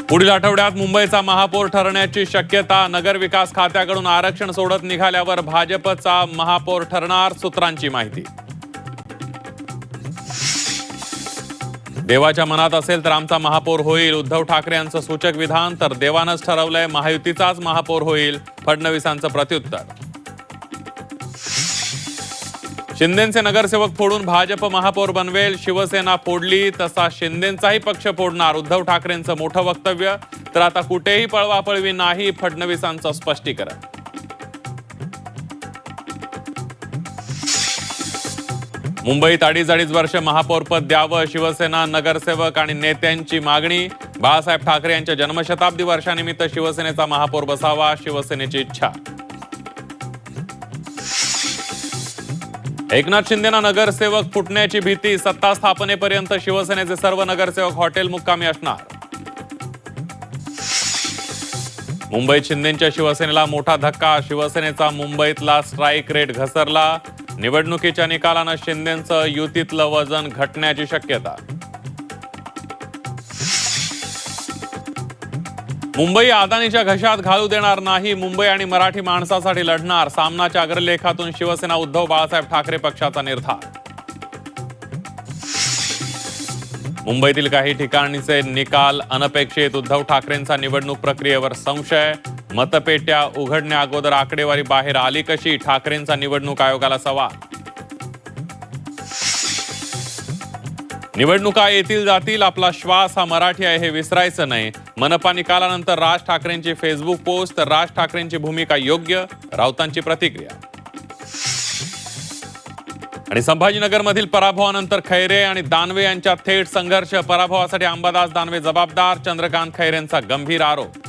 पुढील आठवड्यात मुंबईचा महापौर ठरण्याची शक्यता. नगर विकास खात्याकडून आरक्षण सोडत निघाल्यावर भाजपचा महापौर ठरणार, सूत्रांची माहिती. देवाच्या मनात असेल तर आमचा महापौर होईल, उद्धव ठाकरे यांचं सूचक विधान. तर देवानंच ठरवलंय महायुतीचाच महापौर होईल, फडणवीसांचं प्रत्युत्तर. शिंदेंचे नगरसेवक फोडून भाजप महापौर बनवेल, शिवसेना फोडली तसा शिंदेंचाही पक्ष फोडणार, उद्धव ठाकरेंचं मोठं वक्तव्य. तर आता कुठेही पळवापळवी नाही, फडणवीसांचं स्पष्टीकरण. मुंबईत 2.5 वर्ष महापौरपद द्यावं, शिवसेना नगरसेवक आणि नेत्यांची मागणी. बाळासाहेब ठाकरे यांच्या जन्मशताब्दी वर्षानिमित्त शिवसेनेचा महापौर बसावा, शिवसेनेची इच्छा. एकनाथ शिंदेंना नगरसेवक फुटण्याची भीती. सत्ता स्थापनेपर्यंत शिवसेनेचे सर्व नगरसेवक हॉटेल मुक्कामी असणार. मुंबईत शिंदेंच्या शिवसेनेला मोठा धक्का. शिवसेनेचा मुंबईतला स्ट्राईक रेट घसरला. निवडणुकीच्या निकालानं शिंदेंचं युतीतलं वजन घटण्याची शक्यता. मुंबई अदानीच्या घशात घालू देणार नाही, मुंबई आणि मराठी माणसासाठी लढणार. सामनाच्या अग्रलेखातून शिवसेना उद्धव बाळासाहेब ठाकरे पक्षाचा निर्धार. मुंबईतील काही ठिकाणचे निकाल अनपेक्षित. उद्धव ठाकरेंचा निवडणूक प्रक्रियेवर संशय. मतपेट्या उघडण्या अगोदर आकडेवारी बाहेर आली कशी? ठाकरेंचा निवडणूक आयोगाला सवाल. निवडणुका येतील जातील, आपला श्वास हा मराठी आहे हे विसरायचं नाही. मनपा निकालानंतर राज ठाकरेंची फेसबुक पोस्ट. तर राज ठाकरेंची भूमिका योग्य, राऊतांची प्रतिक्रिया. आणि संभाजीनगरमधील पराभवानंतर खैरे आणि दानवे यांच्यात थेट संघर्ष. पराभवासाठी अंबादास दानवे जबाबदार, चंद्रकांत खैरेंचा गंभीर आरोप.